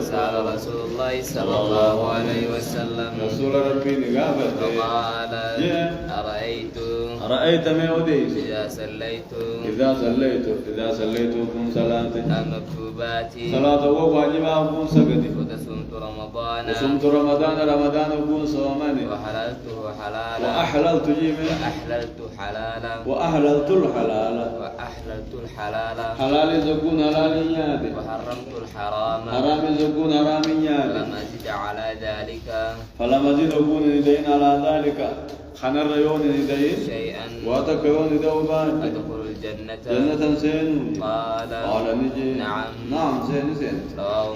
سأل رسول الله صلى الله عليه وسلم رسول ربي نقابل فقال أرأيت ما أوديس إذا صليت كن صلاة المكتوبات صلاة واجبة كن سجدي وصمت رمضان رمضان كن صوماني وحللته حلالا وأحللت الحلال حلال زكون حلال يادي وحرمت الحرام حرام زكون حرام يادي فلم أزد أكون ندين على ذلك خنر يون ندين شيئا واتك يون دوبان أدخل الجنة جنة سين قال نجي نعم سين رواه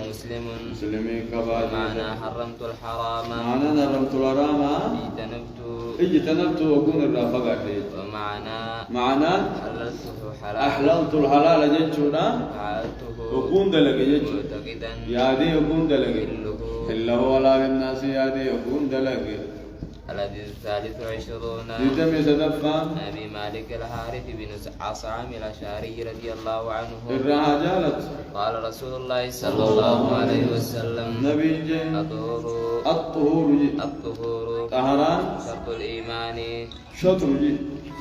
مسلمي كبار معنى حرمت الحرام معنى حرمت الحرام اجتنبت وكون الرافقة ومعنى أحللت الحلال جنشونا وكون دلق جنشو يادي وكون دلق إلا هو لا للناس يادي وكون دلق الحديث 23 لدم يتدفع أبي مالك الحارث بن عصام الأشعري رضي الله عنه الرجالة قال رسول الله صلى الله عليه وسلم نبي الطهور طهران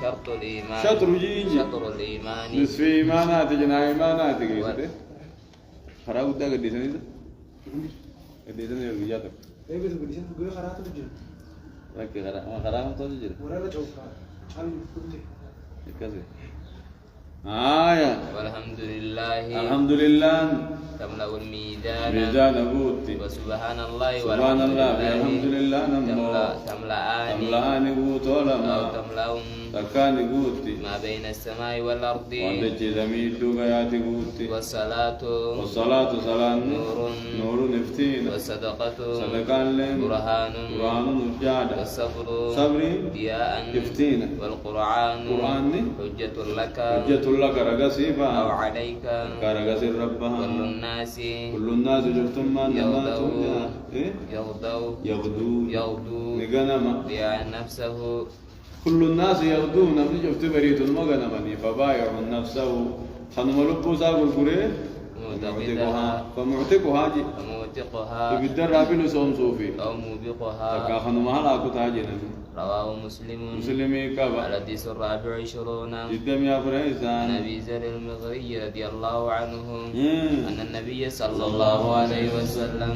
شرط الإيمان شطر الإيمان نصف إيمانات جنا إيمانات كيسة خراب ده قديسني يرجعك إيه بس قديسني بقول خراب تجرب لكن خراب ما تجرب ولا لا جوفا شال كنت كذا والحمد لله تملأ الميزان بوتي وسبحان الله والحمد لله تملأان بوت ولا تملأ تكان بوتي ما بين السماء والأرض وندج زميل دوغيات بوتي والصلاة صلاة نور نفتين والصدقة صدقان لين برهان نجاد والصبر صبري ضياء يفتين والقرآن حجة لك رغسيفا أو عليك كرغسي ربها كل الناس جفتم ما يغدو نغنما بيع نفسه كل الناس يغدون من جفت بريد المغنمني فبايع نفسه خنم لبو ساق القرين فمعتقها يبدر رابل صوم صوفي أو موبقها تكا خنم هلا كتاجي نبي رواه مسلمي كبا الحديث 24 جدم يا فريسان أبي ذر المغري رضي الله عنه أن النبي صلى الله عليه وسلم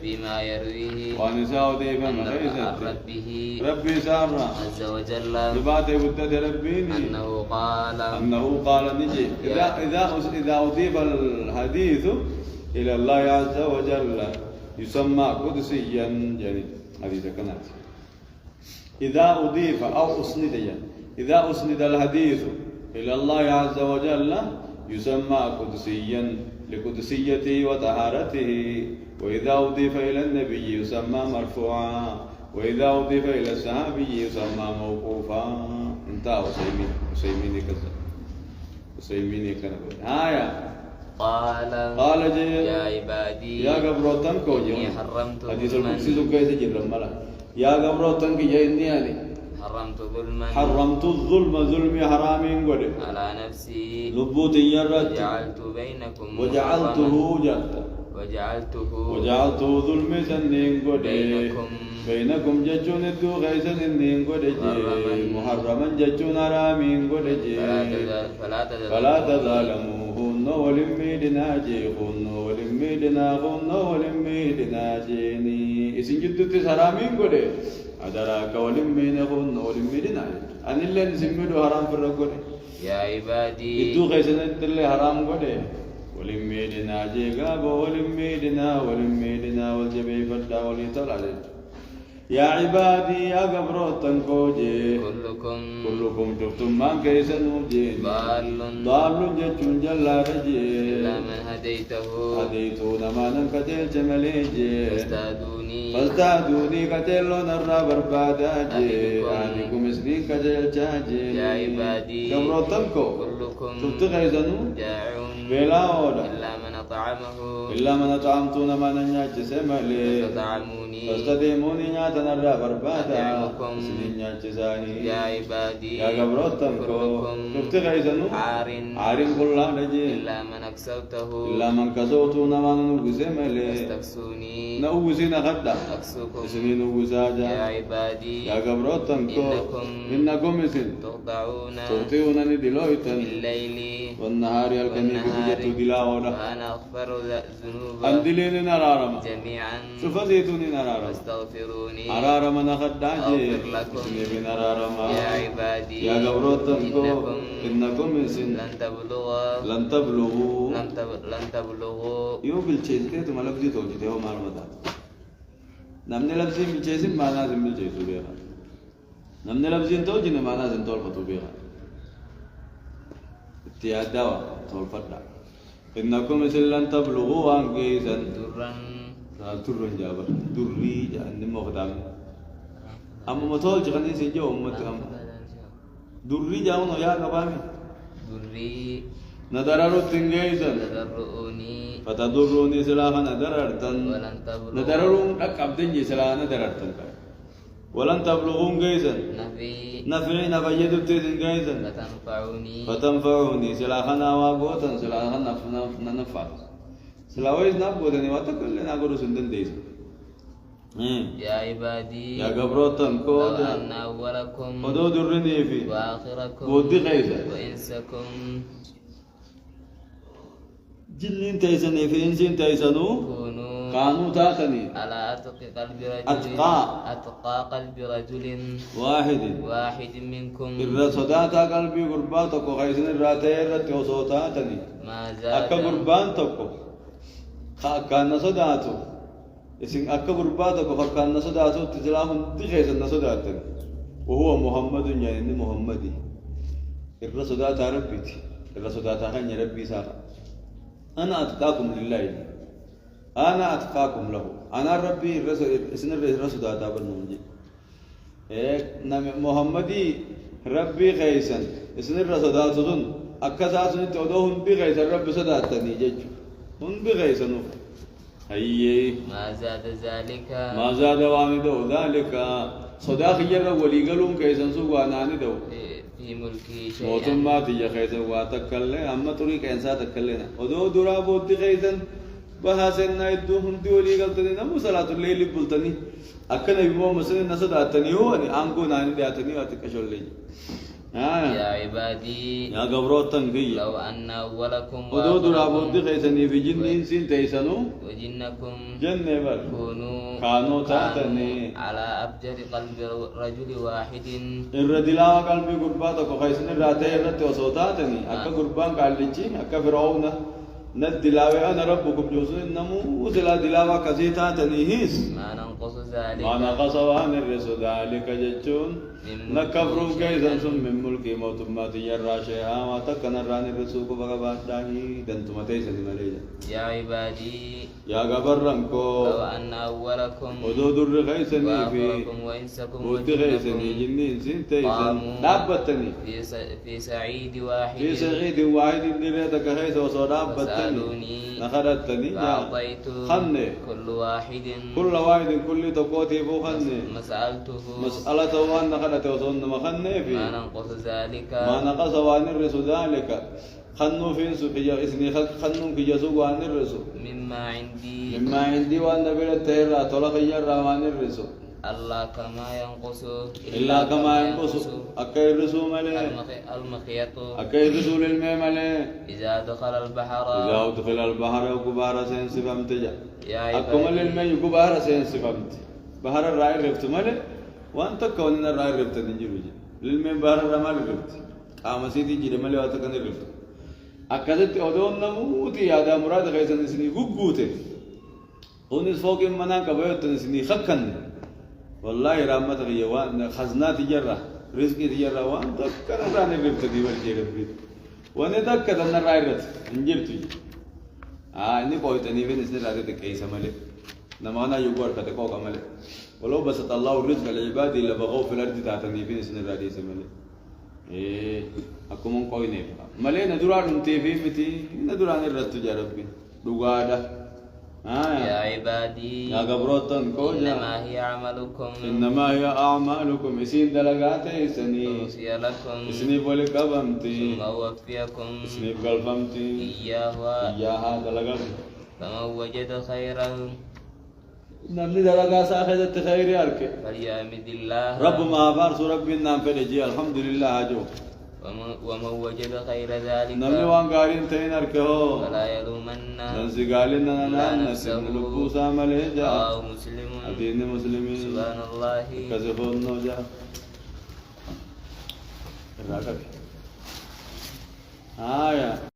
فيما يرويه ونساء ديفا ربي سارة عز وجل جبات بدت ربيني أنه قال نجي إذا أضيف الحديث إلى الله عز وجل يسمى قدسيا يعني حديث كنات إذا أضيف أو أسند إذا أسند الحديث إلى الله عز وجل يسمى قدسيا لقدسيته وطهارته وإذا أضيف إلى النبي يسمى مرفوعا وإذا أضيف إلى الصحابي يسمى موقوفا انتهى وسيميني كذا قال يا عبادي يا قبروتن كوجي إني حرمت حديث القدسي كيف تجرب ملا يا قبروتن كي جايني علي حرمت الظلم ظلمي حرامين قد على نفسي لبوت يرد وجعلته ظلم سنين قد بينكم ججون الدو غيسن النين قد محرما ججون حرامين قد فلا تظالموهن ولميدنا جيني اسن جدت حرامين قد أدراك ولميدنا أن اللي نسميه حرام في الرقود يا عبادي الدو غيسن الدل حرام قد ولميدنا جيغاب ولميدنا والجبي فدا وليطلع يا عبادي يا قبروتن كوجي كلكم شفتم ما كيسن وجي ضال جتون جلا رجي إلا من هديته نما نكتل جمليجي فازدادوني كتلو نرى برباداجي آنكم اسلي كتل جاجي يا عبادي قبروتن كو كلكم شفت غيسنو جاعون بلا أولا إلا من أطعمه إلا من أطعمتون ما ننياج سمالي فاستديموني نياتا نرى بربادا سنين نياج ساني يا عبادي يا قبروتم كو نفتي غيزنو عارين كلها نجي إلا من أكسوته إلا من كسوتو نما ننوغ سمالي استكسوني نوغسين غدا أكسوكم سنين نوغساجا يا عبادي يا قبروتم كو إنكم سن تغطيون ندلويتا بالليل والنهار الكنيك جتو دلاونا وأنا أغفر الذنوب أندلين نرارما جميعا سفزيتوني نرارما فاستغفروني أرارما نخداجي أغفر لكم سنبي نرارما يا عبادي يا قبروتم كو إنكم سن لن تبلغوا يو بالشيء كده ما لبزي توجده هو معلومات نمني لبزي بالشيء ما لازم بالشيء بيها نمني لبزي توجده ما لازم تولفتو بيها تيادوا تولفتا إنكم لن تبلغوا أنجيزا درا جابر دري جان مقدام أما متول جاني سيجو أمتي أم دري جاونا يا كبامي دري ندرارو تنجيزا تدرؤوني فتدروني سلاخا ندرارتن ندرارون أكبدنجي سلاخا ندرارتن ولن تبلغون جيزا نفعي نفجد تيزن جيزا فتنفعوني سلاخنا واقوتا سلاخنا نفع سلاويز نبوتني واتكلنا قرو سندن ديزا يا عبادي يا قبروتن كود أن أولكم ودود الرنيفي وآخركم ودي غيزا وإنسكم جلين تيسني في إنسين تيسنو كانوا تاتني على أتقى قلب رجل أتقى قلب رجل واحد منكم الرصداتا قلبي قرباتك وخيسن الراتير وصوتاتني ما زاد أكا قربانتك كان صداتو اسم أكا قرباتك وكان صداتو تزلاهم تخيسن صداتني وهو محمد يعني محمدي الرصداتا ربيتي الرصداتا خيني ربي ساقا أنا أتقاكم لله أنا أتقاكم له أنا ربي اسم الرسول هذا بالنوجي نام محمدي ربي خيسن اسم الرسول هذا تون أكثر تودهم بخيسن ربي صداتني جج هم بخيسن هي ما زاد ذلك ما زاد وامدو ذلك صداق يرى ولي قالون كيسن سوى ناني دو في ملكي شيئا موتم ما تيجي خيسن واتكلم أما تري كإنسان تكلمنا ودو درا بودي خيسن بحاسن نايدو هم دولي قلتني نمو صلاة الليل بلتني أكن أبي مسلم نسد أتني هو أني أنكو ناني دي أتني واتكشول لي يا عبادي يا قبروتن في لو أن أولكم ودو درا بودي خيسن في جن إنسين تيسنو وجنكم جنة بل كانوا تاتني على أبجر قلب رجل واحد الردلا قلبي قرباتك وخيسن الراتي الرتي وصوتاتني أكا قربان قال أكا فرعون ندلاوي أنا ربكم جوزن نمو وزلا دلاوا كزيتا تنيهيس ما ننقص ذلك ما نقص وان الرسول ذلك جتون نكفرون كيزن سن من ملكي موت ما تجرى شيئا ما تكن الران الرسول بغبات داهي دنتم تيسن مليجا يا عبادي يا غبرنكو لو أن أولكم ودود الرغيسني في وإنسكم ودود الرغيسني جنين سن تيسن دابتني في سعيد واحد في سعيد واحد دليتك هيس وصدابتني نخرتني فأعطيت كل واحد كل تقوتي بو خني مسألة وان نخرت وصن مخني في ما ننقص ذلك ما نقص وان الرسول ذلك خنو في سوقيا اسمي خنو في جسوق وان الرسول مما عندي وان نبيل التهرى طلق يرى وان الرسول الله كما ينقص إلا كما ينقص أكيد رسول ملئ المخيط أكيد رسول الماء ملئ إذا دخل البحر وكبار سينسفم تجا أكمل الماء وكبار سينسفم بحر الرأي رفت ملئ وأنت كونين الرأي رفت نجيبه للماء بحر الرمال رفت قامسيتي جيل ملئ واتكن رفت أكدت أدون نموتي هذا مراد غيث نسني غوغوته ونس فوق منان كبيوت نسني خكن والله رحمتك يا وان خزنات جرة رزق جرة وان تذكر راني ربتدي والجير بريد وانا تذكر ان رايرت انجبتي اني قويتني في نسني راتي كيس ملك نما انا يغور كتكوك ملك ولو بسط الله الرزق للعباد الا بغوا في الارض تاتني في نسني راتي ملك اكو من قويني ملك ندران تي في متي ندران الرت يا ربي دغادا يا عبادي يا قبروتن كوجا إنما هي أعمالكم إنما هي أعمالكم إسين دلغاتي إسني أوصي لكم إسني بولي قبمتي ثم أوفيكم إسني قلبمتي إياها دلغات فمن وجد خيرا نمني دلغا ساخذت خير يارك فليحمد الله رب ما بارس ربي نام فدجي الحمد لله جو ومن وجد خير ذلك نمني وان قارين تين أركه فلا يلومن ننسي قالين نسي نلبو سامل هجا مسلم أدين مسلمين سبحان الله كسفون نوجا الراكب آية